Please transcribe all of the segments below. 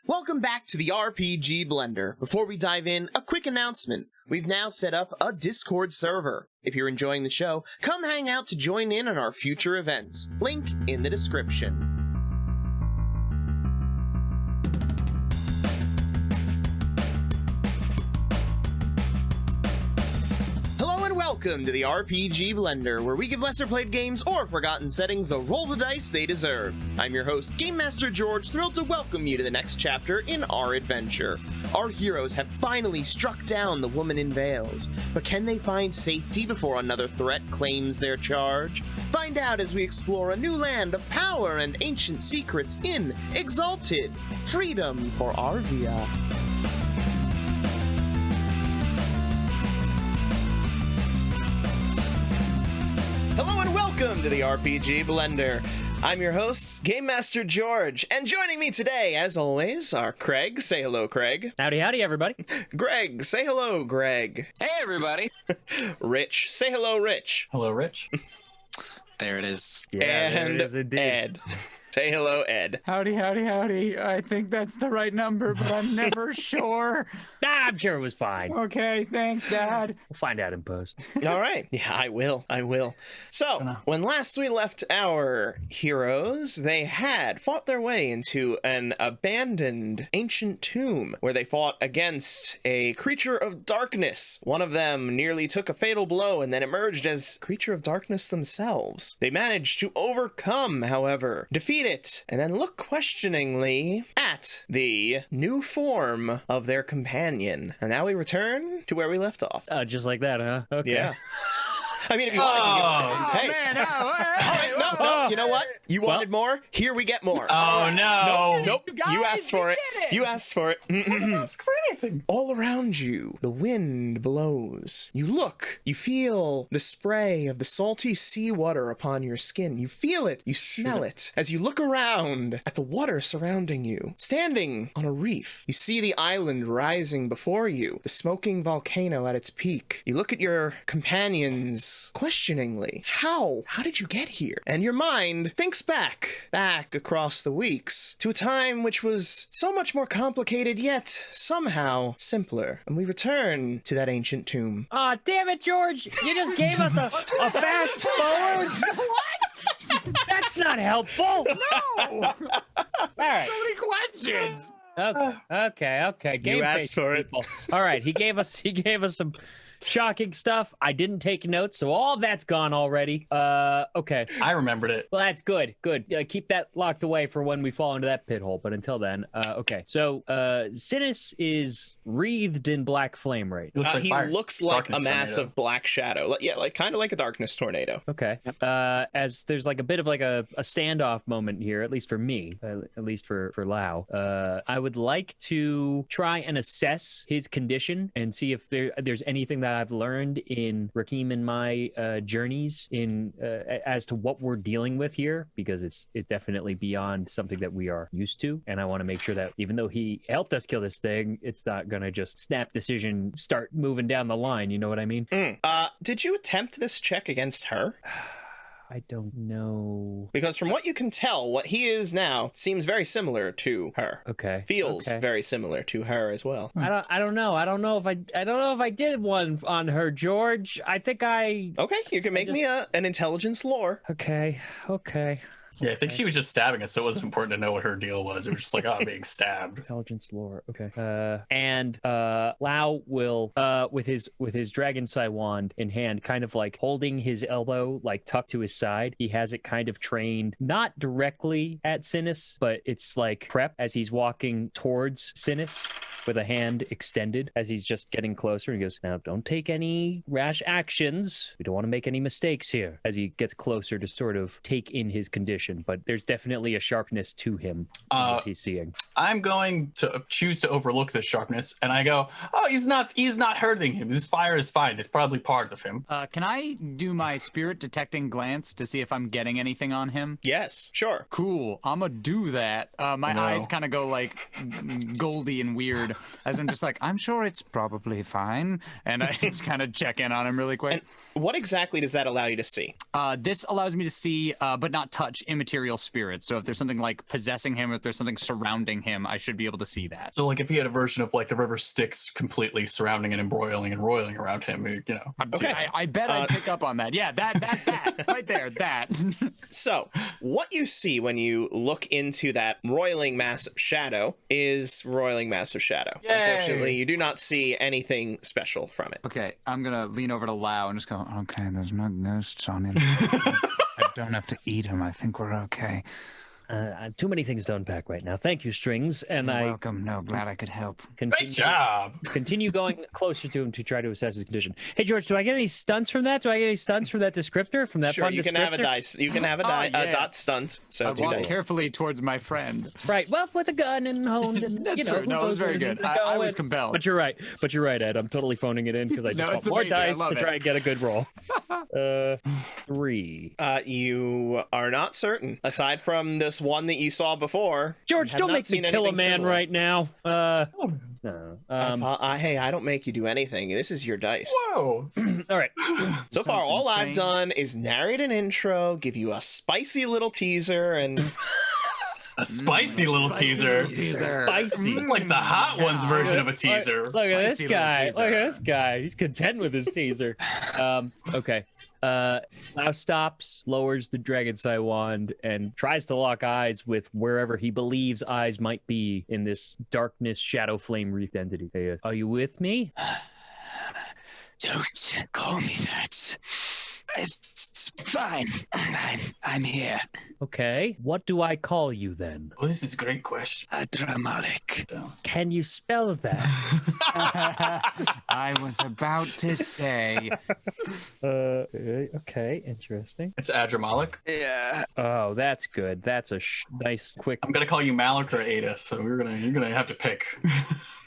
Welcome back to the RPG Blender. Before we dive in, a quick announcement. We've now set up a Discord server. If you're enjoying the show, come hang out to join in on our future events. Link in the description. Hello and welcome to the RPG Blender, where we give lesser played games or forgotten settings the roll the dice they deserve. I'm your host, Game Master George, thrilled to welcome you to the next chapter in our adventure. Our heroes have finally struck down the woman in veils, but can they find safety before another threat claims their charge? Find out as we explore a new land of power and ancient secrets in Exalted, Freedom for Arvia. Hello and welcome to the RPG Blender. I'm your host, Game Master George, and joining me today, as always, are Craig. Say hello, Craig. Howdy, howdy, everybody. Greg. Say hello, Greg. Hey, everybody. Rich. Say hello, Rich. Hello, Rich. There it is. Yeah, and there it is indeed. Ed. Say hello, Ed. Howdy, howdy, howdy. I think that's the right number, but I'm never sure. Nah, I'm sure it was fine. Okay, thanks, Dad. We'll find out in post. All right. Yeah, I will. So, when last we left our heroes, they had fought their way into an abandoned ancient tomb where they fought against a creature of darkness. One of them nearly took a fatal blow and then emerged as creature of darkness themselves. They managed to overcome, however, defeat it, and then look questioningly at the new form of their companion. And now we return to where we left off. Just like that, huh? Okay. Yeah. I mean, if you want to, hey. Man, All right, no, you know what? You wanted more? Here we get more. Oh, no. Nope. You asked for it. You asked for it. I didn't ask for anything. All around you, the wind blows. You look. You feel the spray of the salty seawater upon your skin. You feel it. You smell it. As you look around at the water surrounding you, standing on a reef, you see the island rising before you, the smoking volcano at its peak. You look at your companions questioningly. How did you get here? And your mind thinks back across the weeks to a time which was so much more complicated yet somehow simpler. And we return to that ancient tomb. Aw, damn it, George! You just gave us a fast forward. What? That's not helpful. no! All right. So many questions. Okay. Game You asked face, for it. people. All right, he gave us some shocking stuff. I didn't take notes, so all that's gone already. Okay. I remembered it. Well, that's good. Keep that locked away for when we fall into that pit hole. But until then, okay. So, Sinis is wreathed in black flame right now. Looks like He fire. looks like Darkness a massive tornado. black shadow. Yeah, like kind of like a darkness tornado. Okay. As there's like a bit of like a standoff moment here, at least for me, at least for Lau. I would like to try and assess his condition and see if there's anything that I've learned in Raheem and my journeys in as to what we're dealing with here, because it's definitely beyond something that we are used to, and I want to make sure that even though he helped us kill this thing, it's not gonna just snap decision start moving down the line. You know what I mean? Did you attempt this check against her? I don't know. Because from what you can tell, what he is now seems very similar to her. Okay. Feels okay. very similar to her as well. I don't know. I don't know if I did one on her, George. I think I. Okay, you can make me an intelligence lore. Okay. Yeah, I think she was just stabbing us, so it wasn't important to know what her deal was. It was just like, oh, I'm being stabbed. Intelligence lore. Okay. And Lau will, with his dragon sai wand in hand, kind of like holding his elbow like tucked to his side. He has it kind of trained, not directly at Sinis, but it's like prep as he's walking towards Sinis with a hand extended as he's just getting closer. He goes, "Now, don't take any rash actions. We don't want to make any mistakes here." As he gets closer to sort of take in his condition, but there's definitely a sharpness to him that he's seeing. I'm going to choose to overlook this sharpness, and I go, "Oh, he's not hurting him. His fire is fine. It's probably part of him." Can I do my spirit detecting glance to see if I'm getting anything on him? Yes, sure. Cool. I'm gonna do that. My eyes kind of go like goldy and weird weird. As I'm just like, I'm sure it's probably fine. And I just kind of check in on him really quick. And what exactly does that allow you to see? This allows me to see, but not touch, immaterial spirits. So if there's something like possessing him, if there's something surrounding him, I should be able to see that. So like if he had a version of like the river Styx completely surrounding and embroiling and roiling around him, you know. Okay. I bet I'd pick up on that. Yeah, that right there, that. So, what you see when you look into that roiling mass of shadow is roiling mass of shadow. Yay. Unfortunately, you do not see anything special from it. Okay, I'm gonna lean over to Lau and just go, okay, there's no ghosts on him. I don't have to eat him. I think we're okay. Too many things to unpack right now. Thank you, Strings. And You're I welcome. No, glad I could help. Great job. continue going closer to him to try to assess his condition. Hey, George, do I get any stunts from that? Do I get any stunts from that descriptor? From that Sure, fun you descriptor? can have a dice. You can have a yeah. dot stunt. So I 2 walk dice. carefully towards my friend. Right. Well, with a gun and honed, and That's you know, true. No, it was very good. I was compelled. But you're right. Ed. I'm totally phoning it in because I just No, want it's more amazing. I dice love to it. try and get a good roll. 3. You are not certain. Aside from this one that you saw before, George, you have don't not make me seen kill a anything man similar. right now. No. Hey, I don't make you do anything. This is your dice. Whoa. All right. So far, all I've strange. done is narrate an intro, give you a spicy little teaser, and A spicy little teaser. Spicy. It's like the hot ones version of a teaser. Look at this Spicy little guy. teaser. Look at this guy. He's content with his teaser. Okay. Lau stops, lowers the dragon's eye wand, and tries to lock eyes with wherever he believes eyes might be in this darkness, shadow flame wreathed entity. Hey, are you with me? Don't call me that. It's fine. I'm here. Okay. What do I call you then? Well, this is a great question. Dramatic. Can you spell that? I was about to say. Okay. Interesting. It's Adramalik. Yeah. Oh, that's good. That's a nice, quick. I'm gonna call you Malik or Ada, so you're gonna have to pick.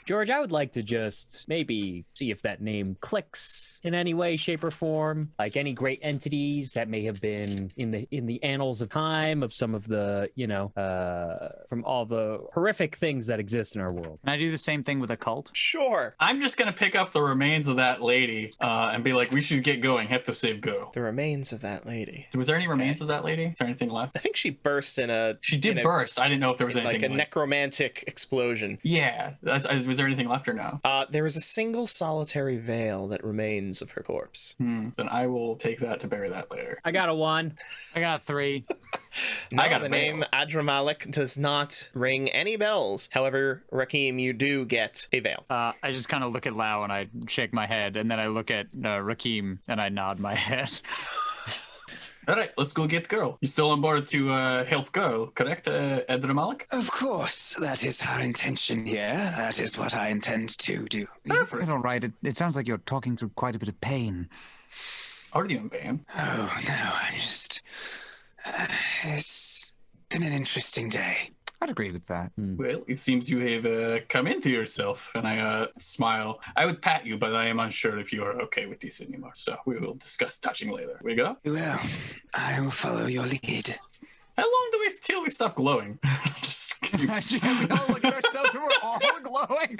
George, I would like to just maybe see if that name clicks in any way, shape, or form. Like any great entities that may have been in the annals of time of some of the, from all the horrific things that exist in our world. Can I do the same thing with a cult? sure. I'm just gonna pick up the remains of that lady and be like, we should get going. Have to save girl. The remains of that lady. Was there any remains of that lady? Is there anything left? I think she burst in a. She did in a- burst. I didn't know if there was like anything a necromantic explosion. Yeah. Was there anything left or no? There is a single solitary veil that remains of her corpse. Then I will take that to bury that later. I got a 1. I got 3. No, I got the a name veil. Adramalik does not ring any bells. However, Rakim, you do get a veil. I just kind of look at Lau and I shake my head, and then I look at Rakim and I nod my head. All right, let's go get girl. You still on board to help girl, correct, Adramalik? Of course, that is our intention here. That is what I intend to do. Perfect. All right. It sounds like you're talking through quite a bit of pain. Are you in pain? Oh, no, I just... it's been an interesting day. I'd agree with that. Well, it seems you have come into yourself, and I smile. I would pat you, but I am unsure if you are okay with this anymore. So we will discuss touching later. We go? Well, I will follow your lead. How long do we till we stop glowing? Just We all look at ourselves and we're all glowing.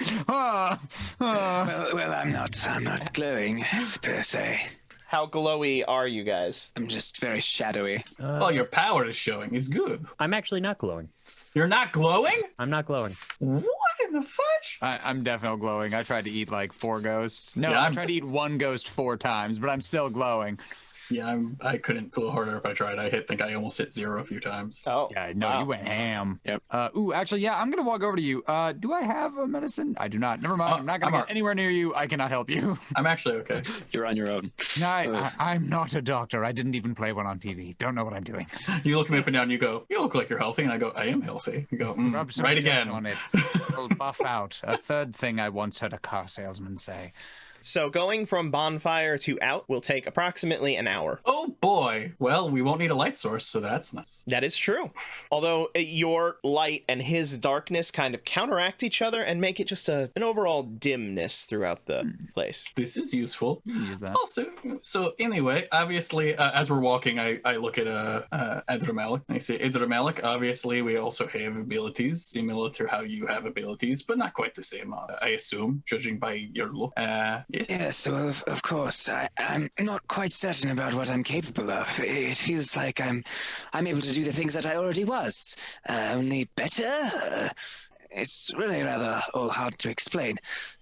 Well, I'm not glowing per se. How glowy are you guys? I'm just very shadowy. well, your power is showing. It's good. I'm actually not glowing. You're not glowing? I'm not glowing. What in the fudge? I'm definitely glowing. I tried to eat like 4 ghosts. No, Yeah, I I'm- tried to eat 1 ghost 4 times, but I'm still glowing. Yeah, I couldn't glow harder if I tried. think I almost hit 0 a few times. Oh, Yeah, no, wow. you went ham. Yep. Actually, yeah, I'm gonna walk over to you. Do I have a medicine? I do not. Never mind. I'm not gonna get anywhere near you. I cannot help you. I'm actually okay. You're on your own. I'm not a doctor. I didn't even play one on TV. Don't know what I'm doing. You look me up and down. You go, you look like you're healthy. And I go, I am healthy. You go, Rub some right dirt again. on it. It'll buff out. A third thing I once heard a car salesman say. So going from bonfire to out will take approximately an hour. Oh boy. Well, we won't need a light source, so that's nice. That is true. Although your light and his darkness kind of counteract each other and make it just an overall dimness throughout the place. This is useful. Use that. Also, so anyway, obviously, as we're walking, I look at Adramalik. I say, Adramalik, obviously, we also have abilities similar to how you have abilities, but not quite the same, I assume, judging by your look. Yes? Yes, well, of course. I'm not quite certain about what I'm capable of. It feels like I'm able to do the things that I already was, only better. It's really rather all hard to explain.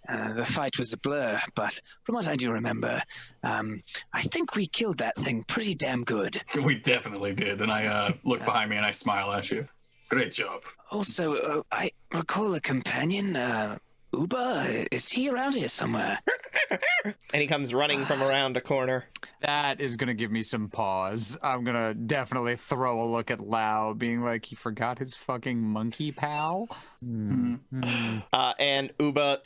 The fight was a blur, but from what I do remember, I think we killed that thing pretty damn good. We definitely did, and I look behind me and I smile at you. Great job. Also, I recall a companion, Uba. Is he around here somewhere? And he comes running from around a corner. That is going to give me some pause. I'm going to definitely throw a look at Lau, being like, he forgot his fucking monkey pal? And Uba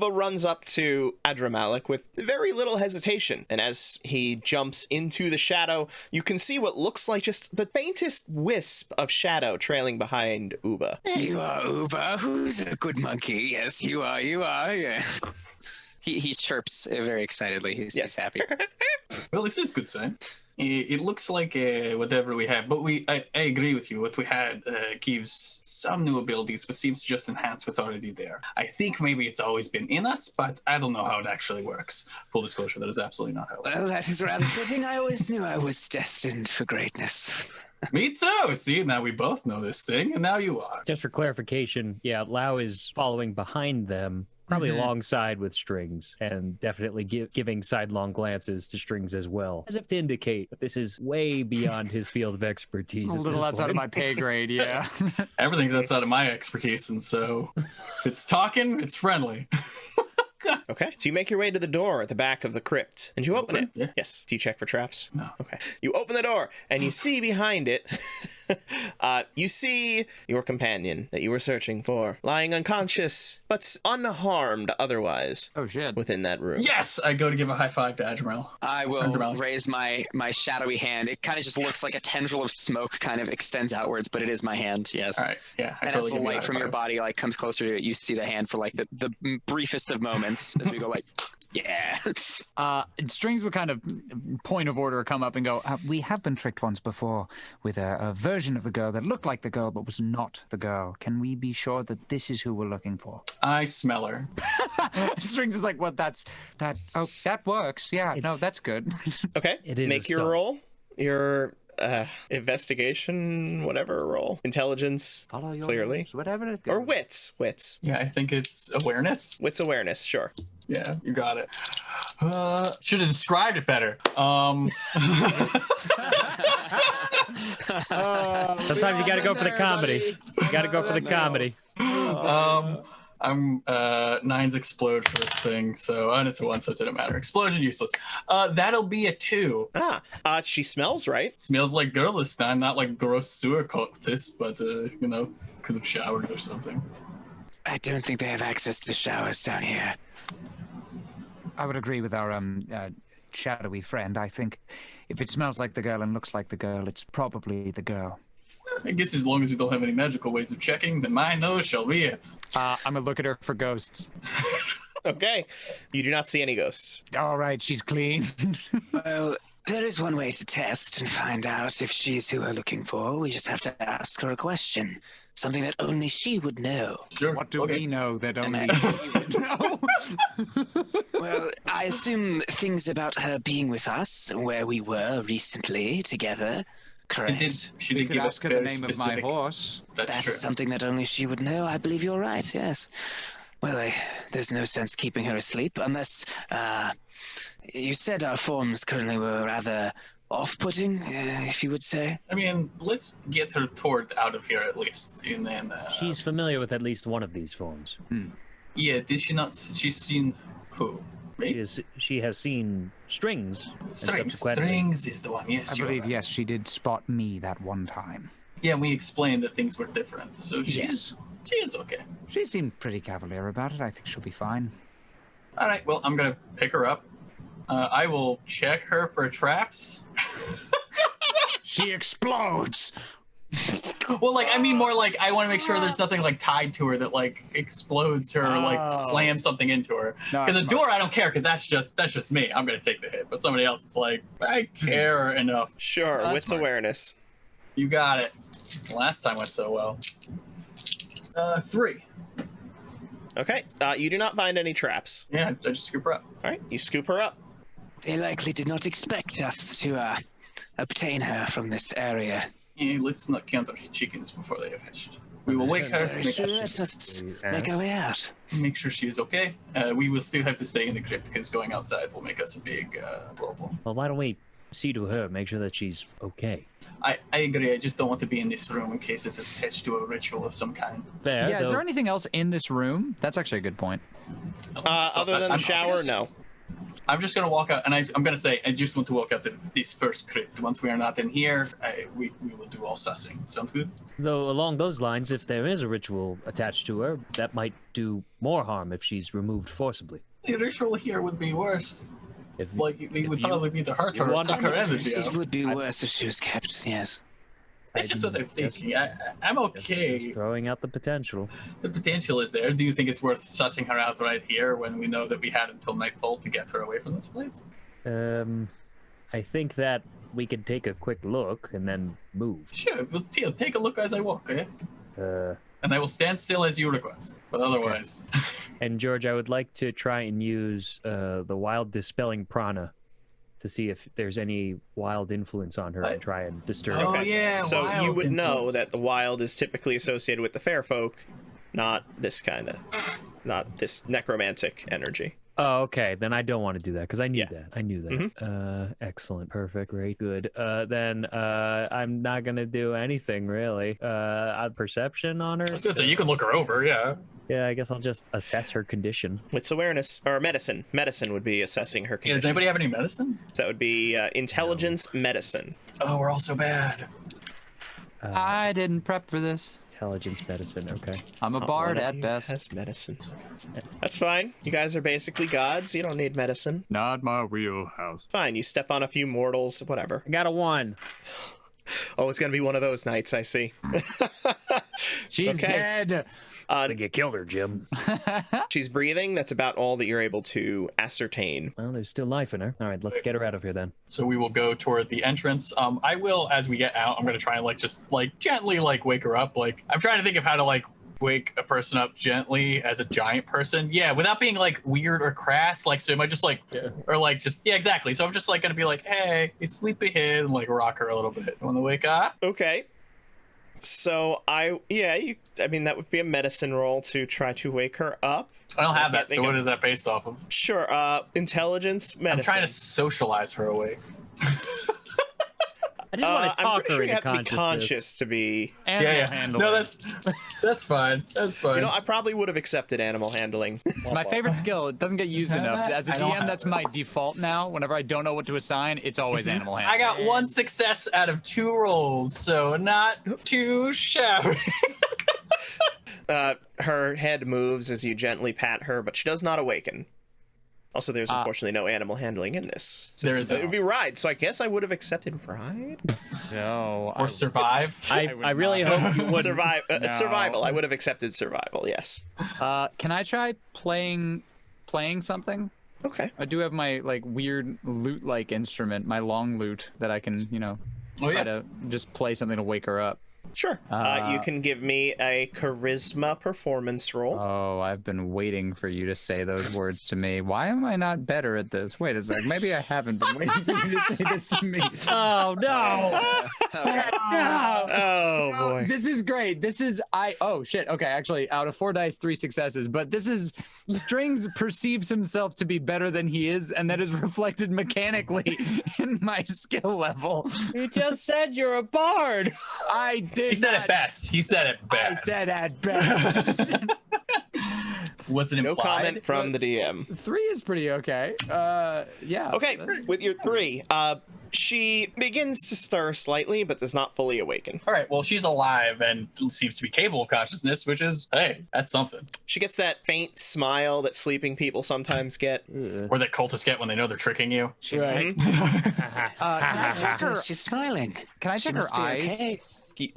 runs up to Adramalik with very little hesitation. And as he jumps into the shadow, you can see what looks like just the faintest wisp of shadow trailing behind Uba. You are Uba. Who's a good monkey? Yes, you are. You are. Yeah. He chirps very excitedly. He's happy. Well, this is a good sign. It looks like whatever we have, but I agree with you. What we had gives some new abilities, but seems to just enhance what's already there. I think maybe it's always been in us, but I don't know how it actually works. Full disclosure, that is absolutely not how it works. Well, that is rather fitting. I always knew I was destined for greatness. Me too! See, now we both know this thing, and now you are. Just for clarification, yeah, Lau is following behind them, probably alongside with Strings, and definitely giving sidelong glances to Strings as well, as if to indicate that this is way beyond his field of expertise. A little outside of my pay grade, yeah. Everything's outside of my expertise, and so it's talking, it's friendly. Okay, so you make your way to the door at the back of the crypt, and you open it. Yeah. Yes. Do you check for traps? No. Okay. You open the door, and you see behind it, you see your companion that you were searching for, lying unconscious, but unharmed otherwise. Oh, shit. Within that room. Yes! I go to give a high five to Admiral. I will Adramalik. raise my shadowy hand. It kind of just looks like a tendril of smoke kind of extends outwards, but it is my hand, yes. All right, yeah. And as the light from your body like comes closer to it, you see the hand for like the briefest of moments as we go like, yeah. Strings would kind of point of order come up and go, we have been tricked once before with a version of the girl that looked like the girl but was not the girl. Can we be sure that this is who we're looking for? I smell her. Strings is like, what? That works. Yeah, no, that's good. Okay. It is Make a your start. roll. Your investigation, whatever roll. Intelligence, Follow your clearly. nose, whatever it goes. Or wits. Wits. Yeah, I think it's awareness. Wits awareness, sure. Yeah, you got it. Should have described it better. Sometimes you gotta go for the comedy. You gotta go for the comedy. I'm 9's explode for this thing, so and it's a 1, so it didn't matter. Explosion useless. That'll be a 2. She smells right. Smells like girl this time, not like gross sewer cultist, but could have showered or something. I don't think they have access to showers down here. I would agree with our shadowy friend. I think if it smells like the girl and looks like the girl, it's probably the girl. I guess as long as we don't have any magical ways of checking, then my nose shall be it. I'm gonna look at her for ghosts. Okay. You do not see any ghosts. All right, she's clean. Well, there is one way to test and find out if she's who we're looking for. We just have to ask her a question. Something that only she would know. Sure. What do we know that only And she would know? Well, I assume things about her being with us, where we were recently together. Correct. She did Could give us ask her the very name specific. of my horse. That's That true. is something that only she would know. I believe you're right, yes. Well, there's no sense keeping her asleep unless, you said our forms currently were rather off-putting, if you would say. I mean, let's get her out of here at least, and then. She's familiar with at least one of these forms. Yeah, did she not? She's seen who? Me? She has seen Strings. and subsequently- Strings is the one. Yes, I you're believe, right. yes, she did spot me that one time. Yeah, we explained that things were different, so Yes. she is okay. She seemed pretty cavalier about it. I think she'll be fine. All right, well, I'm gonna pick her up. I will check her for traps. She explodes. Well, like, I mean more like I want to make sure there's nothing like tied to her that like explodes her or like slams something into her. No, Because a door, I don't care because that's just me. I'm gonna take the hit. But somebody else, it's like I care enough. Sure, That's wits smart. awareness. You got it. Last time went so well. 3. Okay, you do not find any traps. Yeah, I just scoop her up. All right, you scoop her up. They likely did not expect us to obtain her from this area. Yeah, let's not count our chickens before they have hatched. We will wake her, Very make, sure, let us make our way out. make sure she is okay. We will still have to stay in the crypt because going outside will make us a big problem. Well, why don't we see to her, make sure that she's okay? I agree. I just don't want to be in this room in case it's attached to a ritual of some kind. Fair, Yeah, is though. there anything else in this room? That's actually a good point. Other than the I'm- shower, no. I'm just gonna walk out, and I'm gonna say I just want to walk out this first crypt. Once we are not in here, we will do all sussing. Sounds good? Though along those lines, if there is a ritual attached to her, that might do more harm if she's removed forcibly. The ritual here would be worse. If Like it would you- probably be to hurt you her or want suck her energy It out. would be worse if she was kept, yes. That's just what I'm thinking. I'm just okay. throwing out the potential. The potential is there. Do you think it's worth sussing her out right here when we know that we had until nightfall to get her away from this place? I think that we could take a quick look and then move. Sure. Well, Teal, take a look as I walk, okay? And I will stand still as you request. But otherwise, And George, I would like to try and use the wild dispelling prana to see if there's any wild influence on her and try and disturb Oh, her. yeah. So you wild would know influence. that the wild is typically associated with the fair folk, not this necromantic energy. Oh, okay. Then I don't want to do that because I knew Yeah. that. I knew that. Excellent. Perfect. Great. Good. Then I'm not gonna do anything really. Perception on her. I was gonna say you can look her over, yeah. Yeah, I guess I'll just assess her condition. Wits awareness or medicine. Medicine would be assessing her Yeah, condition. does anybody have any medicine? So that would be intelligence medicine. Oh, we're all so bad. I didn't prep for this. Intelligence medicine. Okay. I'm a Not bard one of at you best. has medicine. That's fine. You guys are basically gods. You don't need medicine. Not my wheelhouse. Fine. You step on a few mortals, whatever. I got a 1. Oh, it's gonna be one of those nights. I see. She's Okay. dead. I think you killed her, Jim. She's breathing. That's about all that you're able to ascertain. Well, there's still life in her. All right, let's get her out of here then. So we will go toward the entrance. I will, as we get out, I'm gonna try and just gently wake her up. I'm trying to think of how to wake a person up gently as a giant person. Yeah, without being weird or crass. So am I just yeah, exactly. So I'm just gonna be hey, you sleepyhead, and rock her a little bit. Want to wake up? Okay. So I mean that would be a medicine roll to try to wake her up. I don't have I that. can't So think what of- is that based off of? Sure. Intelligence medicine. I'm trying to socialize her awake. I just want to I'm talk pretty her sure you into have to be consciousness. conscious to be. Animal Yeah. handling. No, that's fine. That's fine. You know, I probably would have accepted animal handling. It's my favorite skill. It doesn't get used enough. As a I don't DM, have that's it. my default now. Whenever I don't know what to assign, it's always animal handling. I got 1 success out of 2 rolls, so not too shabby. Her head moves as you gently pat her, but she does not awaken. Also, there's unfortunately no animal handling in this. There is It would be ride, so I guess I would have accepted ride. No. Or survive. I would really not. hope you wouldn't. Survive, No. survival. I would have accepted survival. Yes. Can I try playing something? Okay. I do have my weird lute-like instrument, my long lute that I can, Oh, try yeah. to just play something to wake her up. Sure. You can give me a charisma performance roll. Oh, I've been waiting for you to say those words to me. Why am I not better at this? Wait a sec. Maybe I haven't been waiting for you to say this to me. Oh no! No! Oh boy. This is great. This is oh shit. Okay, actually, out of 4 dice, 3 successes. But this is Strings perceives himself to be better than he is, and that is reflected mechanically in my skill level. You just said you're a bard. I did. He said not- it best. He said it I best. said at best. Was it implied? No comment from the DM. 3 is pretty okay. Yeah. Okay, with your 3, She begins to stir slightly, but does not fully awaken. All right, well, she's alive and seems to be capable of consciousness, which is, hey, that's something. She gets that faint smile that sleeping people sometimes get. Or that cultists get when they know they're tricking you. Right. Can I check her? She's smiling. Can I check her must be eyes? okay.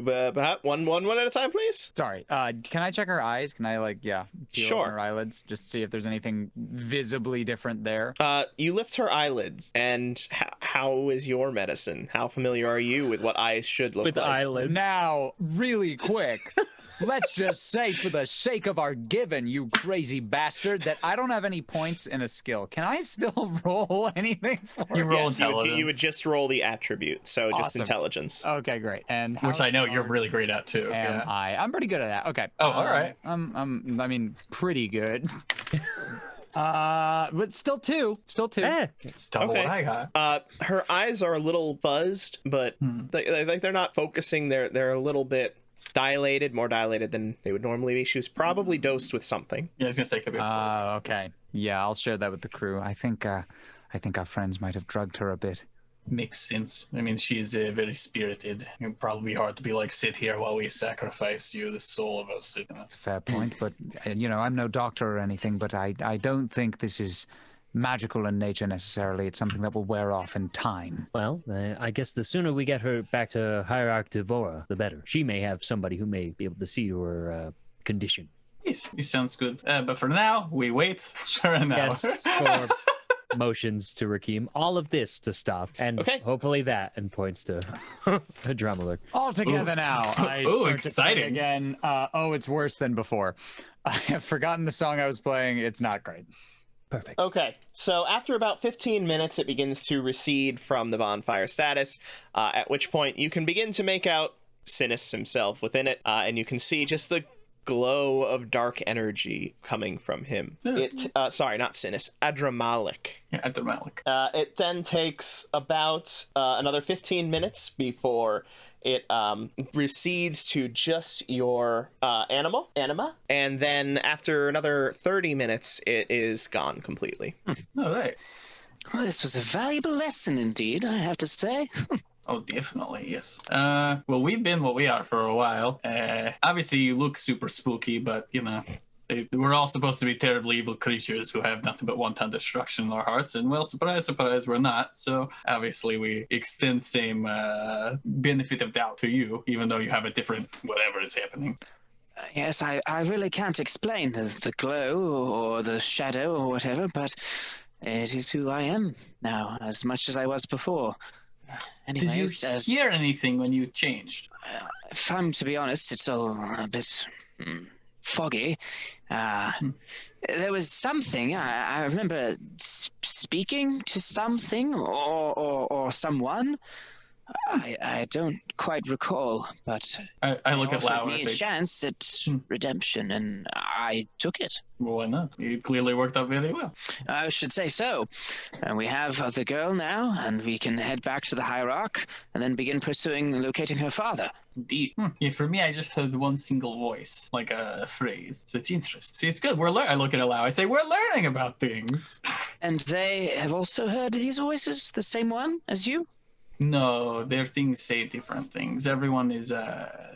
One at a time, please. Sorry. Can I check her eyes? Can I feel Sure. her eyelids, just see if there's anything visibly different there? You lift her eyelids, and how is your medicine? How familiar are you with what eyes should look With like? eyelids. Now, really quick. Let's just say, for the sake of our given, you crazy bastard, that I don't have any points in a skill. Can I still roll anything for You it? roll Yes, intelligence. you would just roll the attribute, so just Awesome. intelligence. Okay, great. And Which how I know you're smart really great at, too. am Yeah. I'm pretty good at that. Okay. Oh, all right. I mean, pretty good. But still two. It's double Okay. what I got. Her eyes are a little buzzed, but they're not focusing. They're a little bit dilated, more dilated than they would normally be. She was probably dosed with something. Yeah, I was going to say could be. Okay. Yeah, I'll share that with the crew. I think our friends might have drugged her a bit. Makes sense. I mean, she's very spirited. It'd probably be hard to be like, sit here while we sacrifice you, the soul of us. Fair point, but I'm no doctor or anything, but I don't think this is magical in nature necessarily. It's something that will wear off in time. Well, I guess the sooner we get her back to Hierarch Devora, the better. She may have somebody who may be able to see her condition. Yes, it sounds good. But for now, we wait for an hour. Yes, for motions to Rakim. All of this to stop, and Okay. hopefully that, and points to Drummer. All together now. I Ooh, start to play exciting. again. It's worse than before. I have forgotten the song I was playing. It's not great. Perfect. Okay, so after about 15 minutes, it begins to recede from the bonfire status, at which point you can begin to make out Sinis himself within it, and you can see just the glow of dark energy coming from him. Sorry, not Sinis, Adramalik. Yeah, at the Malik. It then takes about another 15 minutes before it recedes to just your anima, and then after another 30 minutes, it is gone completely. All right. Well, this was a valuable lesson indeed, I have to say. Oh, definitely, yes. Well, we've been what we are for a while. Obviously, you look super spooky, but, we're all supposed to be terribly evil creatures who have nothing but wanton destruction in our hearts. And, well, surprise, surprise, we're not. So, obviously, we extend same benefit of doubt to you, even though you have a different whatever is happening. Yes, I really can't explain the glow or the shadow or whatever, but it is who I am now, as much as I was before. Anyways, Did you hear anything when you changed? if I'm to be honest, it's all a bit foggy. There was something, I remember speaking to something or someone. I don't quite recall, but I look at offered Lau and me I a say, chance at redemption, and I took it. well, why not? It clearly worked out very well. I should say so. And we have the girl now, and we can head back to the Hierarch and then begin pursuing and locating her father. Indeed. Yeah, for me, I just heard one single voice, like a phrase. So it's interesting. See, it's good. I look at Lau. I say, we're learning about things. And they have also heard these voices, the same one as you? No, their things say different things. Everyone is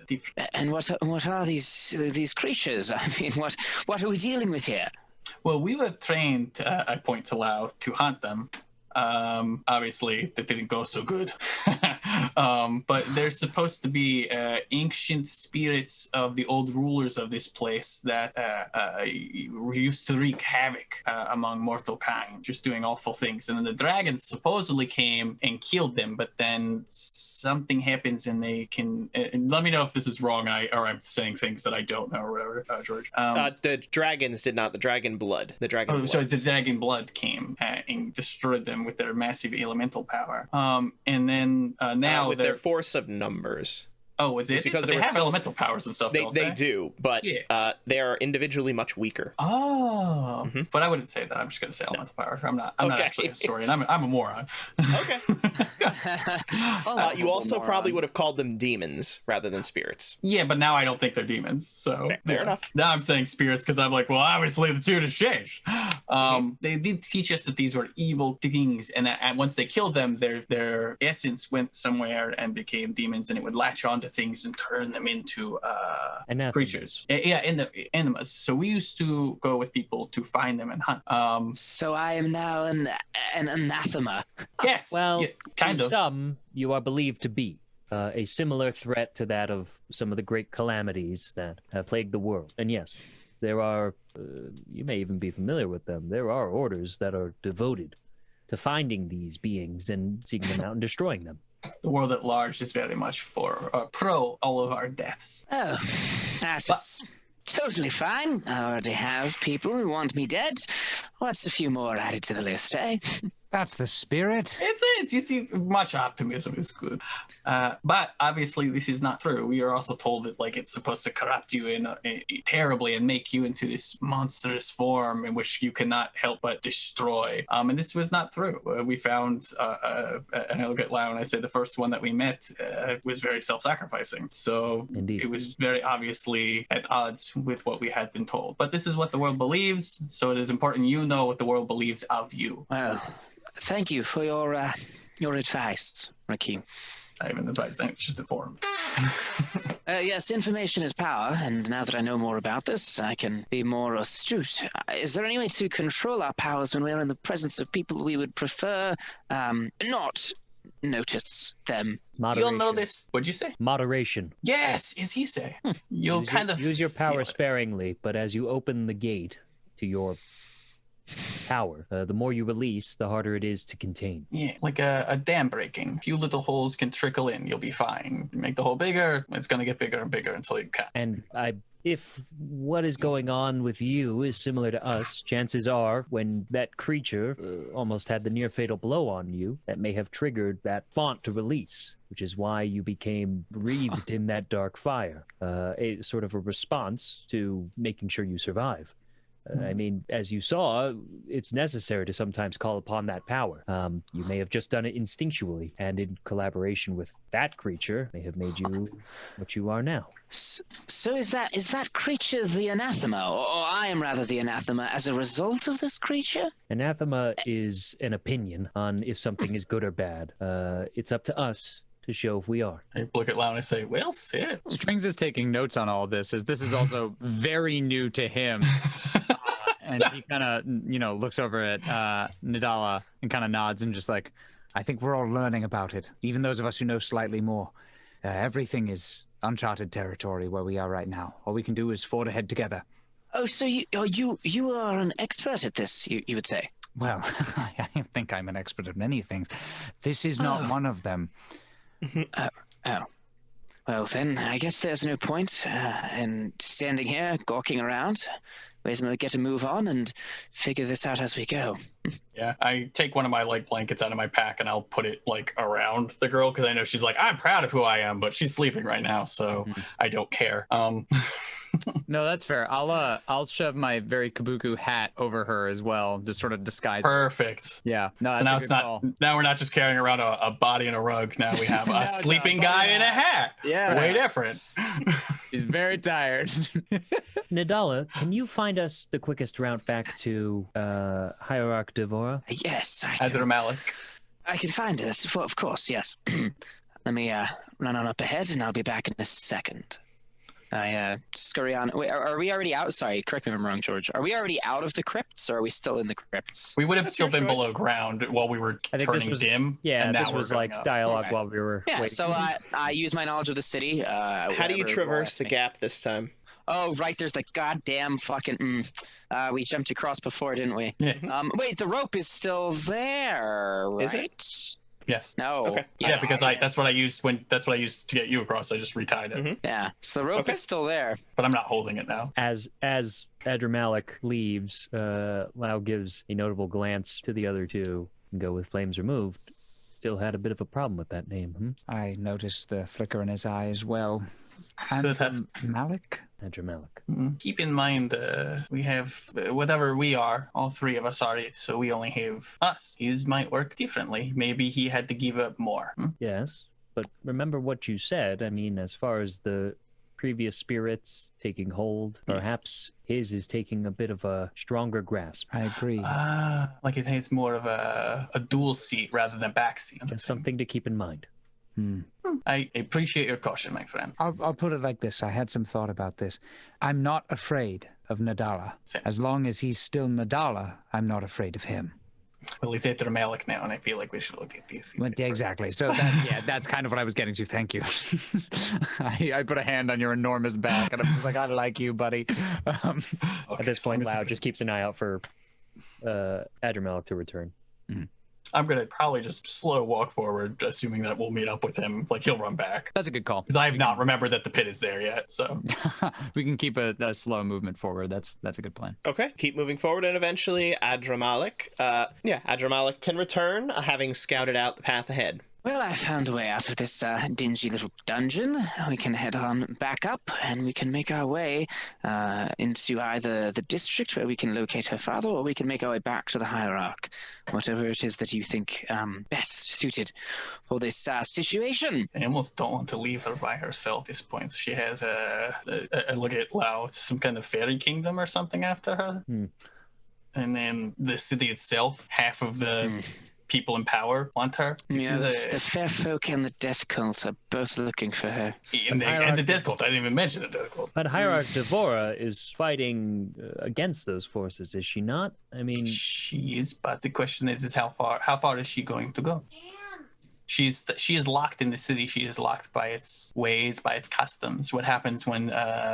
different. And what are these creatures? I mean, what are we dealing with here? Well, we were trained, I point to Lau, to hunt them. Obviously, that didn't go so good. But there's supposed to be ancient spirits of the old rulers of this place that used to wreak havoc among mortal kind, just doing awful things. And then the dragons supposedly came and killed them, but then something happens and they can... let me know if this is wrong or I'm saying things that I don't know or whatever, George. The dragons did not. The dragon blood. The dragon. Oh, sorry, the bloods. dragon blood came and destroyed them with their massive elemental power. And then now with their force of numbers. Oh, is it? because But there they were have so elemental powers and stuff. Don't they do, but Yeah. they are individually much weaker. Oh, Mhm. but I wouldn't say that. I'm just gonna say elemental power. I'm not Okay. actually a historian. I'm a moron. Okay. Oh, You also moron. probably would have called them demons rather than spirits. Yeah, but now I don't think they're demons. So Fair enough. Now I'm saying spirits because I'm like, well, obviously the tune has changed. Mm-hmm. They did teach us that these were evil things, and that once they killed them, their essence went somewhere and became demons, and it would latch onto things and turn them into Anathemas. creatures. Yeah, in the animas. So we used to go with people to find them and hunt. So I am now an anathema. Yes. Well, yeah, kind to of. some, you are believed to be a similar threat to that of some of the great calamities that have plagued the world. And yes, there are, you may even be familiar with them, there are orders that are devoted to finding these beings and seeking them out and destroying them. The world at large is very much for pro all of our deaths. Oh, that's totally fine. I already have people who want me dead. What's a few more added to the list, eh? That's the spirit. It is. You see, much optimism is good, but obviously this is not true. We are also told that like it's supposed to corrupt you in terribly and make you into this monstrous form in which you cannot help but destroy. And this was not true. We found an elegant Lao, and I say the first one that we met was very self-sacrificing. So Indeed. it was very obviously at odds with what we had been told. But this is what the world believes, so it is important you know what the world believes of you. Well, thank you for your advice, Ricky. I haven't advised them, it's just informed. Yes, information is power, and now that I know more about this, I can be more astute. Is there any way to control our powers when we're in the presence of people we would prefer not notice them? Moderation. You'll know this. What'd you say? Moderation. Yes, as he say. You'll Use your power feel it. sparingly, but as you open the gate to your power, the more you release, the harder it is to contain. Yeah, like a dam breaking. A few little holes can trickle in. You'll be fine. You make the hole bigger, it's going to get bigger and bigger until you can. And if what is going on with you is similar to us, chances are when that creature almost had the near fatal blow on you, that may have triggered that font to release, which is why you became breathed in that dark fire. A sort of a response to making sure you survive. I mean, as you saw, it's necessary to sometimes call upon that power. You may have just done it instinctually, and in collaboration with that creature, may have made you what you are now. So is that creature the anathema, or I am rather the anathema as a result of this creature? Anathema is an opinion on if something is good or bad. It's up to us to show if we are. I look at Lau and I say, well said. Strings is taking notes on all this, as this is also very new to him. And he kind of, looks over at Nadala and kind of nods and just like, I think we're all learning about it. Even those of us who know slightly more. Everything is uncharted territory where we are right now. All we can do is ford ahead together. Oh, so you are an expert at this, you would say? Well, I think I'm an expert at many things. This is not one of them. Oh. Well, then, I guess there's no point in standing here, gawking around. We're going to get a move on and figure this out as we go. Yeah, I take one of my like blankets out of my pack and I'll put it like around the girl because I know she's like, I'm proud of who I am, but she's sleeping right now, so I don't care. No, that's fair. I'll shove my very kabuki hat over her as well, just sort of disguise. Perfect. Yeah. No, So now it's not. Now we're not just carrying around a body and a rug. Now we have a sleeping guy in a hat. Yeah. Way different. He's very tired. Nadala, can you find us the quickest route back to Hierarch Devora? Yes, Adramalik. I can find it. Of course, yes. Let me run on up ahead, and I'll be back in a second. I scurry on. Wait, are we already out? Sorry, correct me if I'm wrong, George. Are we already out of the crypts, or are we still in the crypts? We would have That's still your been choice. below ground while we were I think turning this was, dim. Yeah, and now this we're was going like up. dialogue Alright. while we were Yeah, waiting. so I use my knowledge of the city. How do you traverse the gap this time? Oh, right, there's the goddamn fucking... we jumped across before, didn't we? Yeah. Wait, the rope is still there, right? Is it? Yes. No. Okay. Yeah, because that's what I used to get you across. I just retied it, Yeah, so the rope Okay. is still there. but I'm not holding it now. As Adramalik leaves, Lau gives a notable glance to the other two and go with flames removed. still had a bit of a problem with that name, I noticed the flicker in his eye as well. Could have- And Malik? Adramalik. Keep in mind, we have whatever we are, all three of us are, so we only have us. His might work differently. Maybe he had to give up more. Yes, but remember what you said. I mean, as far as the previous spirits taking hold, Yes. perhaps his is taking a bit of a stronger grasp. I agree. Like it has more of a dual seat rather than back seat. Just something to keep in mind. I appreciate your caution, my friend. I'll put it like this. I had some thought about this. I'm not afraid of Nadala. Same. As long as he's still Nadala, I'm not afraid of him. Well, he's at Malik now, and I feel like we should look at these. Exactly. So that's kind of what I was getting to. Thank you. I put a hand on your enormous back, and I'm just like, I like you, buddy. At this point, Lau just keeps an eye out for Adramalik to return. I'm gonna probably just slow walk forward, assuming that we'll meet up with him. Like he'll run back That's a good call. because I have not remembered that the pit is there yet. So We can keep a slow movement forward. That's a good plan. Okay, keep moving forward, and eventually Adramalik, Adramalik can return, having scouted out the path ahead. Well, I found a way out of this dingy little dungeon. We can head on back up, and we can make our way into either the district where we can locate her father, or we can make our way back to the Hierarch. Whatever it is that you think best suited for this situation. I almost don't want to leave her by herself at this point. She has a look at Lao, some kind of fairy kingdom or something after her. And then the city itself, half of the people in power want her. The fair folk and the death cult are both looking for her. And the death cult. I didn't even mention the death cult. But Hierarch Devora is fighting against those forces, is she not? I mean, She is, but the question is how far is she going to go? She is locked in the city. She is locked by its ways, by its customs. What happens when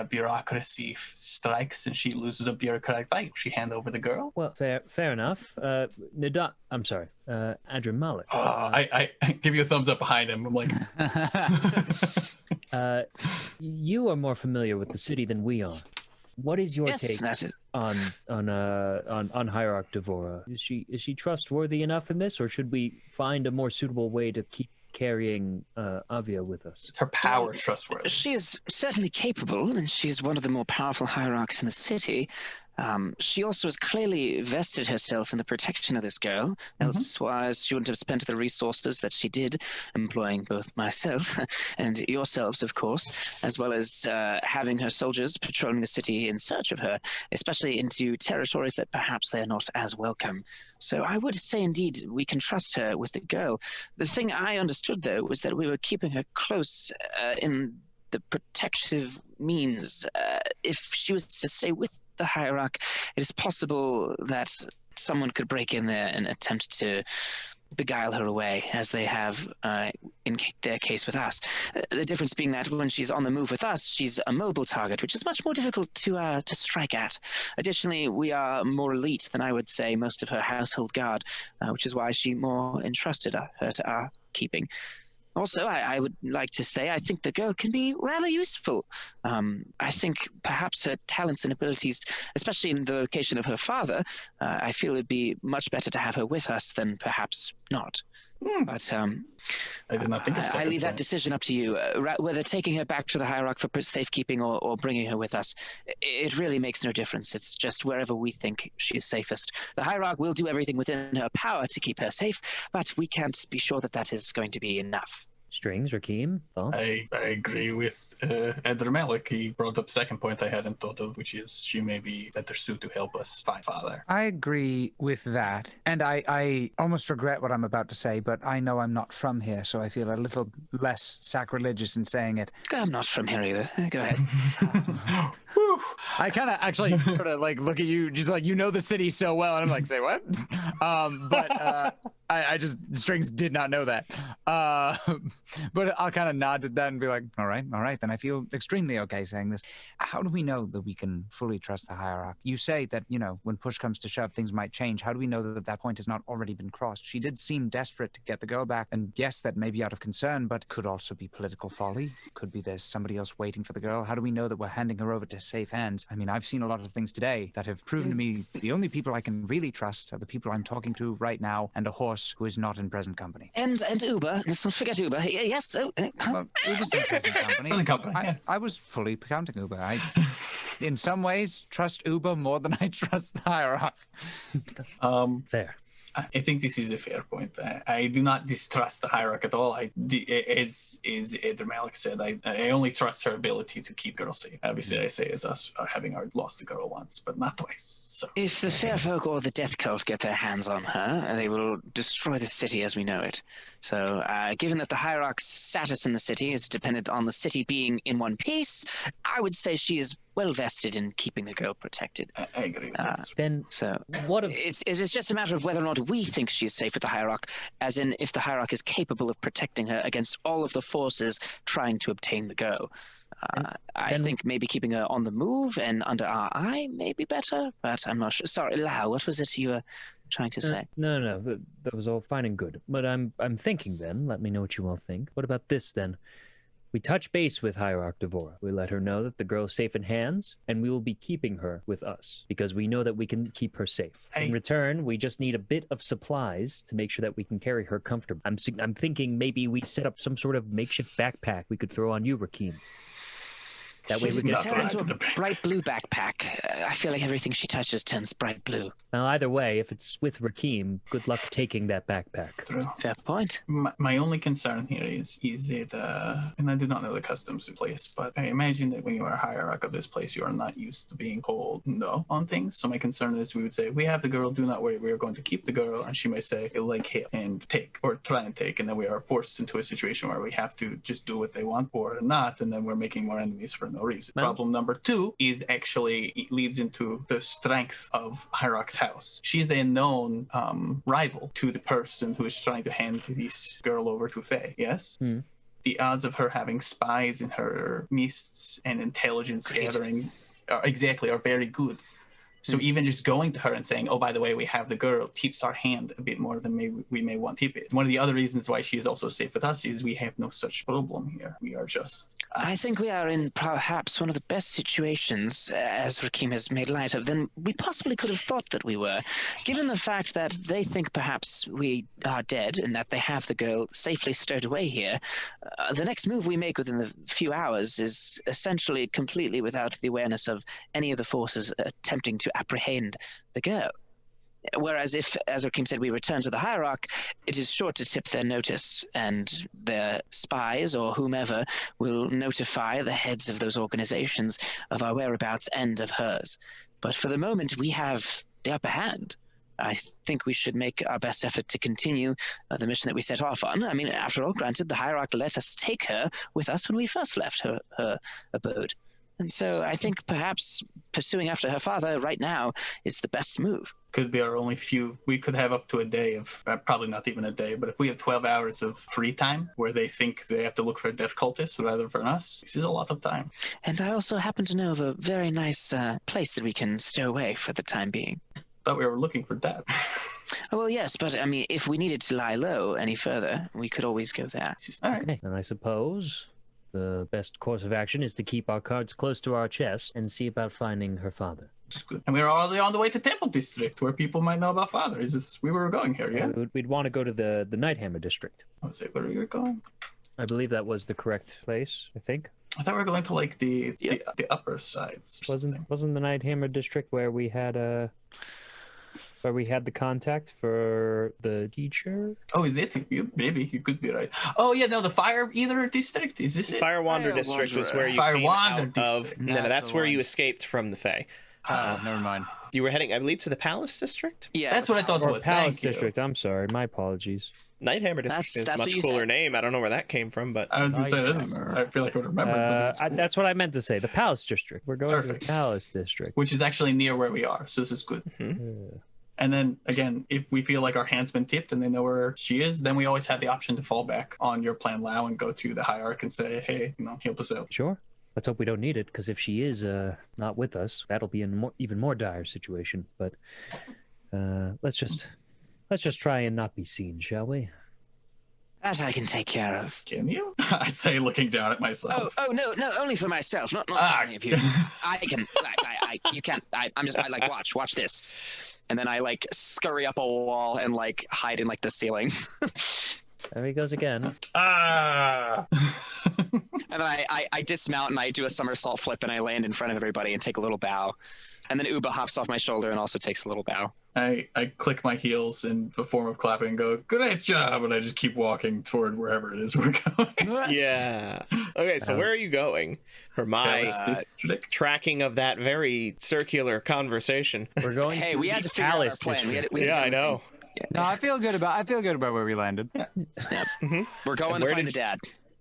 bureaucracy strikes and she loses a bureaucratic fight? Will she hand over the girl? well, fair enough. Adramalik. I give you a thumbs up behind him. I'm like, You are more familiar with the city than we are. What is your Yes, take that's it. on Hierarch Devora? Is she trustworthy enough in this, or should we find a more suitable way to keep carrying Arvia with us? her power is trustworthy. She is certainly capable, and she is one of the more powerful hierarchs in the city. She also has clearly vested herself in the protection of this girl. Elsewise, she wouldn't have spent the resources that she did, employing both myself and yourselves, of course, as well as having her soldiers patrolling the city in search of her, especially into territories that perhaps they are not as welcome. So I would say, indeed, we can trust her with the girl. The thing I understood, though, was that we were keeping her close in the protective means. If she was to stay with the Hierarch, it is possible that someone could break in there and attempt to beguile her away, as they have in their case with us. The difference being that when she's on the move with us, she's a mobile target, which is much more difficult to strike at. Additionally, we are more elite than I would say most of her household guard, which is why she more entrusted her to our keeping. Also, I would like to say I think the girl can be rather useful. I think perhaps her talents and abilities, especially in the location of her father, I feel it would be much better to have her with us than perhaps not. But I did not think of I leave that decision up to you. Whether taking her back to the Hierarch for safekeeping or bringing her with us, it really makes no difference. It's just wherever we think she is safest. The Hierarch will do everything within her power to keep her safe, but we can't be sure that that is going to be enough. Strings, Rakeem, thoughts? I agree with Edgar Malik. He brought up a second point I hadn't thought of, which is she may be better suited to help us find father. I agree with that. And I almost regret what I'm about to say, but I know I'm not from here, so I feel a little less sacrilegious in saying it. I'm not from here either. Go ahead. Whew. I kind of actually sort of like look at you, just like, you know the city so well, and I'm like, say what? But I just, Strings did not know that. But I'll kind of nod at that and be like, all right, then I feel extremely okay saying this. How do we know that we can fully trust the Hierarch? You say that, you know, when push comes to shove, things might change. How do we know that that point has not already been crossed? She did seem desperate to get the girl back, and yes, that may be out of concern, but could also be political folly. Could be there's somebody else waiting for the girl. How do we know that we're handing her over to safe hands? I mean, I've seen a lot of things today that have proven to me the only people I can really trust are the people I'm talking to right now, and a horse force who is not in present company. And Uber. Let's not forget Uber. Yes. Uber's in present company. Present company, yeah. I was fully counting Uber. I, in some ways, trust Uber more than I trust the hierarch. There. I think this is a fair point. I do not distrust the hierarch at all. As Malik said, I only trust her ability to keep girls safe. Obviously, I say as us having lost the girl once, but not twice. So If the fair folk or the death cult get their hands on her, they will destroy the city as we know it. So, given that the hierarch's status in the city is dependent on the city being in one piece, I would say she is well vested in keeping the girl protected. I agree with that. Then So what if it's just a matter of whether or not we think she's safe with the hierarch, as in if the hierarch is capable of protecting her against all of the forces trying to obtain the girl. I think maybe keeping her on the move and under our eye may be better, but I'm not sure. Sorry, Lau, what was it you were trying to say? No, that was all fine and good. But I'm thinking then, let me know what you all think. What about this then? We touch base with Hierarch Devora. We let her know that the girl is safe in hands, and we will be keeping her with us because we know that we can keep her safe. In return, we just need a bit of supplies to make sure that we can carry her comfortably. I'm thinking maybe we set up some sort of makeshift backpack we could throw on you, Rakim. That way we can Turn into a bright blue backpack. I feel like everything she touches turns bright blue. Well, either way, if it's with Rakim, good luck taking that backpack. Fair point. My only concern here is it, and I do not know the customs in place, but I imagine that when you are a hierarch of this place, you are not used to being told no on things. So my concern is we would say, we have the girl, do not worry, we are going to keep the girl. And she may say, like, hit and take, or try and take. And then we are forced into a situation where we have to just do what they want or not. And then we're making more enemies for no reason. Problem number two is actually, it leads into the strength of Hierarch's house. She's a known rival to the person who is trying to hand this girl over to Faye, yes? The odds of her having spies in her mists and intelligence gathering are very good. So even just going to her and saying, oh, by the way, we have the girl, tips our hand a bit more than we may want to tip it. One of the other reasons why she is also safe with us is we have no such problem here. We are just us. I think we are in perhaps one of the best situations, as Rakim has made light of, than we possibly could have thought that we were, given the fact that they think perhaps we are dead and that they have the girl safely stowed away here. The next move we make within the few hours is essentially completely without the awareness of any of the forces attempting to apprehend the girl. Whereas if, as Rakim said, we return to the hierarch, it is sure to tip their notice, and their spies or whomever will notify the heads of those organizations of our whereabouts and of hers. But for the moment, we have the upper hand. I think we should make our best effort to continue the mission that we set off on. I mean, after all, granted, the hierarch let us take her with us when we first left her abode. And so I think perhaps pursuing after her father right now is the best move. Could be our only we could have up to a day of, probably not even a day, but if we have 12 hours of free time where they think they have to look for death cultists rather than us, this is a lot of time. And I also happen to know of a very nice place that we can stow away for the time being. Thought we were looking for death. Oh, well, yes, but I mean, if we needed to lie low any further, we could always go there. All right. Okay, and I suppose the best course of action is to keep our cards close to our chest and see about finding her father. That's good. And we're already on the way to Temple District, where people might know about father. Is this we were going here, yeah? We'd want to go to the Nighthammer district. Was it where we were going? I believe that was the correct place, I think. I thought we were going to like the upper sides. Wasn't the Nighthammer district where we had the contact for the teacher? Oh, is it? Maybe you could be right. Oh yeah, no, the Fire Eater district. Is this it? Firewander district was where you came out of. No, that's where you escaped from the Fae. Never mind. You were heading, I believe, to the Palace district. Yeah, That's what I thought it was. Palace Thank you. district. I'm sorry, my apologies. Nighthammer district is a that's what much you cooler said. name. I don't know where that came from, but I was gonna say this. I feel like I would remember. That's what I meant to say. The Palace district. We're going to Perfect. the Palace district. Which is actually near where we are, so this is good. And then again, if we feel like our hand's been tipped and they know where she is, then we always have the option to fall back on your plan, Lau, and go to the hierarch and say, hey, help us out. Sure. Let's hope we don't need it, because if she is not with us, that'll be an even more dire situation. But let's just try and not be seen, shall we? That I can take care of. Can you? I say, looking down at myself. Oh, no, only for myself, not for any of you. I can, you can't. Watch this. and then I like scurry up a wall and like hide in like the ceiling. There he goes again. Ah! And then I dismount and I do a somersault flip and I land in front of everybody and take a little bow. And then Uba hops off my shoulder and also takes a little bow. I click my heels in the form of clapping and go, great job, and I just keep walking toward wherever it is we're going. Yeah. Okay, so where are you going? For my District. tracking of that very circular conversation. We're going Hey, to we the had to figure out our Palace plan. We had District. to Yeah, get I on the know. No, I feel good about where we landed. We're going And to where find did the dad.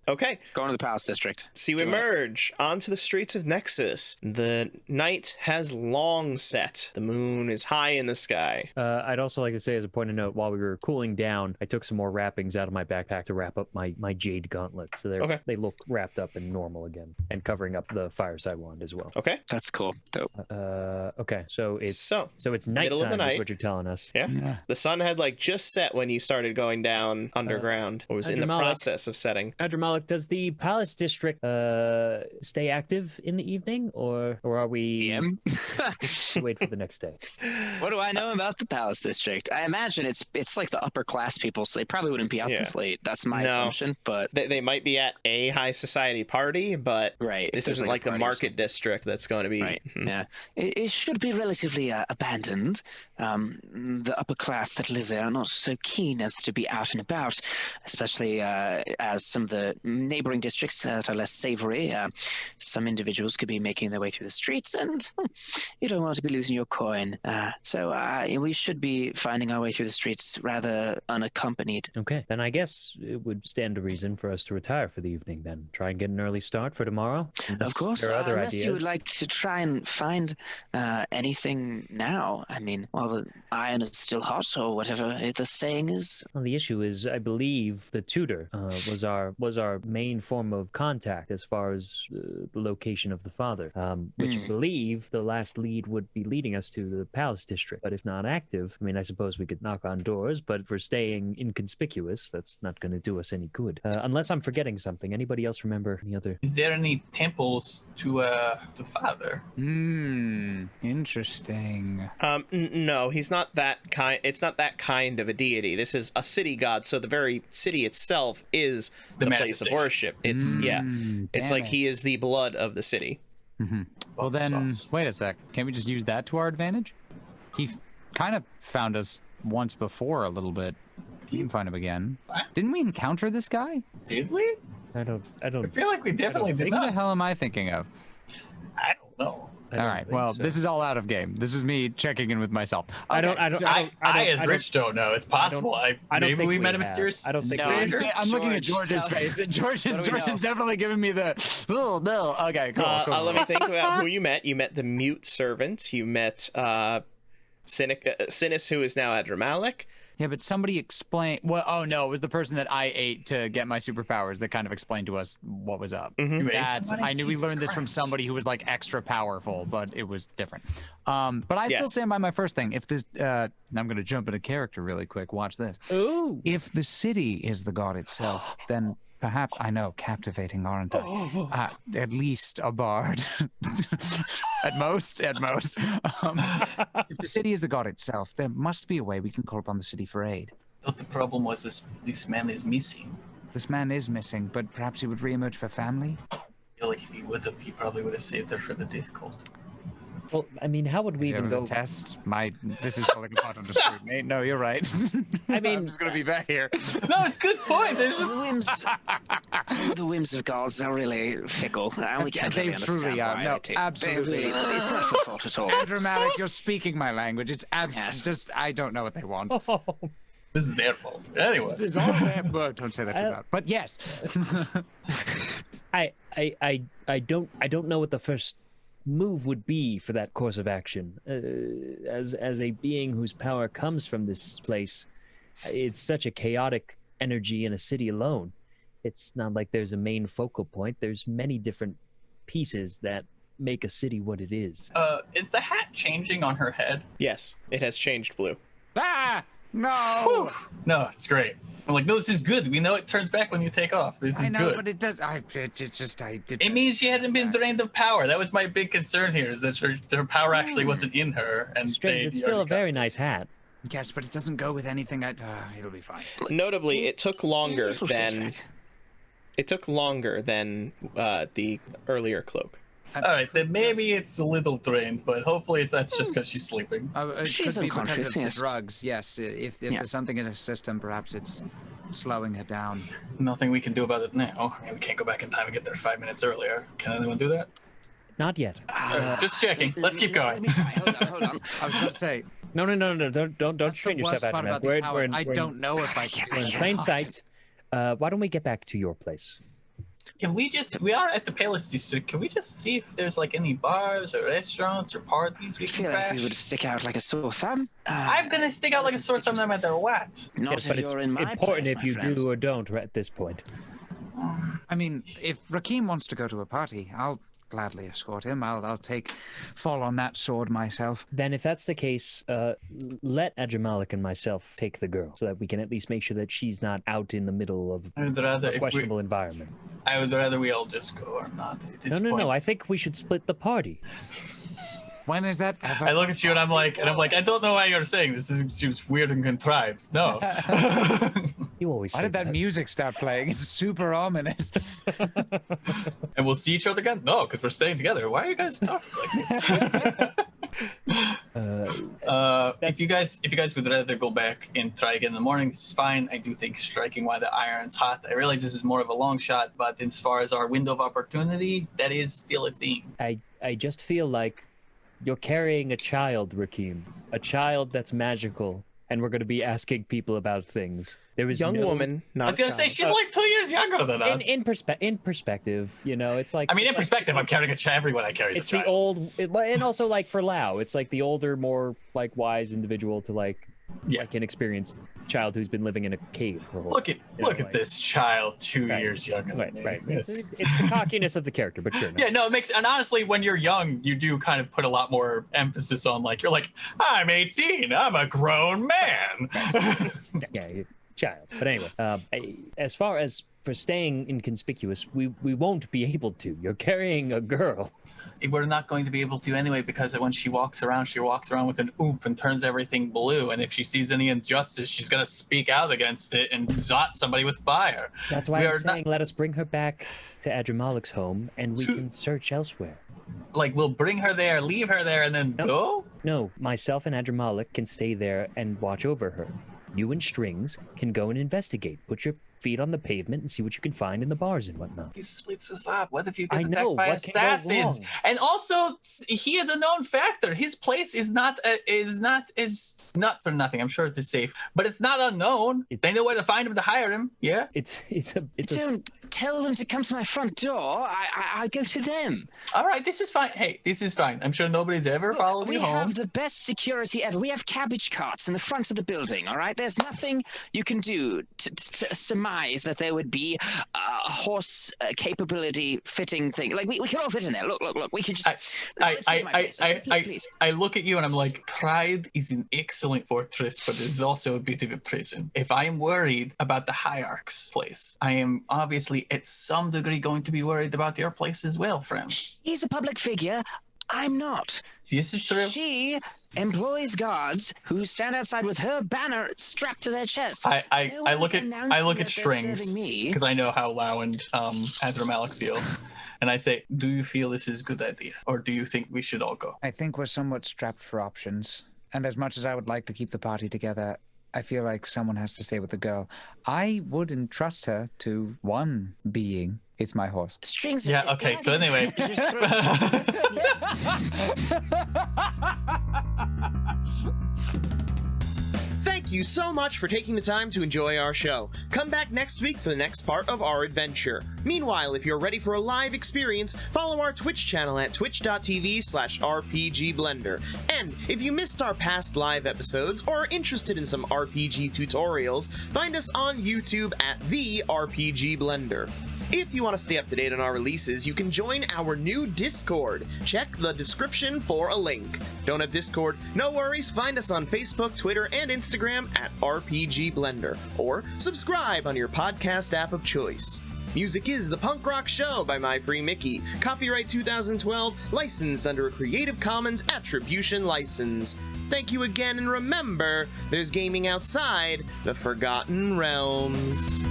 Okay. Going to the Palace District. So you emerge onto the streets of Nexus. The night has long set. The moon is high in the sky. I'd also like to say, as a point of note, while we were cooling down, I took some more wrappings out of my backpack to wrap up my jade gauntlet, so they look wrapped up and normal again, and covering up the fireside wand as well. Okay. That's cool. Dope. Okay, so it's So, it's middle of the nighttime, is night. what you're telling us. Yeah. The sun had like just set when you started going down underground. Or was in the Adramalik. process of setting. Adramalik, does the Palace District stay active in the evening, or are we PM? wait for the next day? What do I know about the Palace District? I imagine it's like the upper class people, so they probably wouldn't be out this late. That's my assumption, but They might be at a high society party, but right. this There's isn't like a the party or market district that's going to be. Right. Yeah. It should be relatively abandoned. The upper class that live there are not so keen as to be out and about, especially as some of the neighboring districts that are less savory. Some individuals could be making their way through the streets, and you don't want to be losing your coin. So we should be finding our way through the streets rather unaccompanied. Okay, then I guess it would stand to reason for us to retire for the evening. Then try and get an early start for tomorrow. Of course, there are other unless ideas. you would like to try and find anything now. I mean, while the iron is still hot, or whatever the saying is. Well, the issue is, I believe the tutor was our main form of contact as far as the location of the father, which I believe the last lead would be leading us to the Palace District. But if not active, I mean, I suppose we could knock on doors, but if we're staying inconspicuous, that's not going to do us any good. Unless I'm forgetting something. Anybody else remember any other? Is there any temples to father? Interesting. No, he's not that kind. It's not that kind of a deity. This is a city god, so the very city itself is the place of manifestation. worship. It's it's damn like it. he is the blood of the city. Well then, Sauce. wait a sec. Can't we just use that to our advantage? He kind of found us once before a little bit. You can find him again. What? Didn't we encounter this guy? Did we? I don't. I feel like we definitely did What the not. hell am I thinking of? I don't know. All right. Well, this is all out of game. This is me checking in with myself. I don't. Okay, I don't. so- I as Rich don't know. It's possible. I don't Maybe think we we met a have. mysterious I don't think No, I'm, stranger. I'm looking at George, George's tell- face, and George What do we is know? definitely giving me the oh no. Okay, cool. cool. Let me think about who you met. You met the mute servant. You met Sinis, who is now Adramalik. Yeah, but somebody explained. Well, oh no, it was the person that I ate to get my superpowers that kind of explained to us what was up. You ate That's. somebody? I knew we Jesus learned this from Christ. somebody who was like extra powerful, but it was different. But I still Yes. stand by my first thing. If this, and I'm gonna jump into character really quick. Watch this. Ooh. If the city is the god itself, then perhaps I know, captivating, aren't I? At least a bard. at most. If the city is the god itself, there must be a way we can call upon the city for aid. Thought the problem was this man is missing. This man is missing, but perhaps he would reemerge for family. I feel like if he probably would have saved her for the Death Cult. Well, I mean, how would we It even was go? a test. This is falling apart under scrutiny. No, you're right. I mean, I'm just gonna be back here. No, it's a good point. It's just The whims of gods are really fickle, and we can't They really understand truly are. why No, they take. absolutely. It's not your fault at all. Dramatic. You're speaking my language. It's Yes. just I don't know what they want. this is their fault. Anyway, This is all them. But don't say that too loud. But yes. I don't know what the first move would be for that course of action. As a being whose power comes from this place, it's such a chaotic energy in a city alone. It's not like there's a main focal point. There's many different pieces that make a city what it is. is the hat changing on her head? Yes, it has changed blue. Ah! No! Whew. No, it's great. I'm like, no, this is good. We know it turns back when you take off. This is I know, good. but it does. It means she hasn't been drained of power. That was my big concern here, is that her power actually wasn't in her. And Strings, it's still a very nice hat. Yes, but it doesn't go with anything. It'll be fine. Notably, it took longer than the earlier cloak. All right, then maybe it's a little drained, but hopefully that's just because she's sleeping. It She's could be because unconscious, of the yes. drugs. Yes, if there's something in her system, perhaps it's slowing her down. Nothing we can do about it now. I mean, we can't go back in time and get there 5 minutes earlier. Can anyone do that? Not yet. Just checking. Let's keep Let going. me try. Hold on. I was going to say, No. Don't that's strain the yourself worst out. part Matt. about these powers. I don't know if I We're in can. plain sight. Why don't we get back to your place? Can we are at the Palace District. Can we just see if there's like any bars or restaurants or parties we I can feel like crash? we would stick out like a sore thumb. I'm gonna stick out like a sore thumb no matter what. Not Yes, if but it's you're in my important place, if my you friend. do or don't at this point. I mean, if Rakim wants to go to a party, I'll gladly escort him. I'll take fall on that sword myself. Then, if that's the case, let Adramalik and myself take the girl, so that we can at least make sure that she's not out in the middle of I would rather a questionable environment. I would rather we all just go or not at this point. No. I think we should split the party. When is that ever? I look at you and I'm like, I don't know why you're saying this. This seems weird and contrived. No. You always Why say did that music start playing? It's super ominous. And we'll see each other again? No, because we're staying together. Why are you guys talking like this? If you guys would rather go back and try again in the morning, it's fine. I do think striking while the iron's hot. I realize this is more of a long shot, but as far as our window of opportunity, that is still a thing. I just feel like you're carrying a child, Rakim. A child that's magical, and we're going to be asking people about things. There is Young no... woman, not I was gonna say child. she's like 2 years younger than us. In perspective, you know, it's like... I mean, in perspective, I'm carrying a child. Everyone I carry is a It's the child. old... and also, like, for Lau, it's like the older, more, like, wise individual to, like an experienced child who's been living in a cave for a whole Look at this child, 2 Right. years younger than Right, me. right. Yes. It's the cockiness of the character, but sure. No. Yeah, no, it makes, and honestly, when you're young, you do kind of put a lot more emphasis on, like, you're like, I'm 18, I'm a grown man. Yeah, child. But anyway, as far as for staying inconspicuous, we won't be able to. You're carrying a girl. We're not going to be able to anyway, because when she walks around with an oomph and turns everything blue, and if she sees any injustice, she's going to speak out against it and zot somebody with fire. That's why We I'm are saying let us bring her back to Adramalik's home, and we To- can search elsewhere. Like, we'll bring her there, leave her there, and then go? No, myself and Adramalik can stay there and watch over her. You and Strings can go and investigate. Put your feet on the pavement and see what you can find in the bars and whatnot. He splits us up. What if you get I attacked know, by what can go assassins? wrong? And also, he is a known factor. His place is not for nothing. I'm sure it's safe, but it's not unknown. They know where to find him to hire him. Yeah. It's a Don't tell them to come to my front door. I go to them. All right. This is fine. Hey, this is fine. I'm sure nobody's ever followed We you home. have the best security ever. We have cabbage carts in the front of the building, all right? There's nothing you can do to surmise that there would be a horse capability fitting thing. Like, we could all fit in there. Look. We could just... Let's go to my place, okay? Please. I look at you and I'm like, Pride is an excellent fortress, but it is also a bit of a prison. If I am worried about the Hierarch's place, I am obviously at some degree going to be worried about your place as well, friend. He's a public figure. I'm not. This is true. She employs guards who stand outside with her banner strapped to their chest. I No look one's at announcing that they're Strings serving me. because I know how Lau and Adramalik feel, and I say, do you feel this is a good idea, or do you think we should all go? I think we're somewhat strapped for options. And as much as I would like to keep the party together, I feel like someone has to stay with the girl. I would entrust her to one being. It's my horse. Strings. Yeah, okay, so anyway. Thank you so much for taking the time to enjoy our show. Come back next week for the next part of our adventure. Meanwhile, if you're ready for a live experience, follow our Twitch channel at twitch.tv/RPGblender. And if you missed our past live episodes or are interested in some RPG tutorials, find us on YouTube at the RPG Blender. If you want to stay up to date on our releases, you can join our new Discord. Check the description for a link. Don't have Discord? No worries, find us on Facebook, Twitter, and Instagram at RPG Blender, or subscribe on your podcast app of choice. Music is The Punk Rock Show by My Free Mickey. Copyright 2012, licensed under a Creative Commons Attribution License. Thank you again, and remember, there's gaming outside the Forgotten Realms.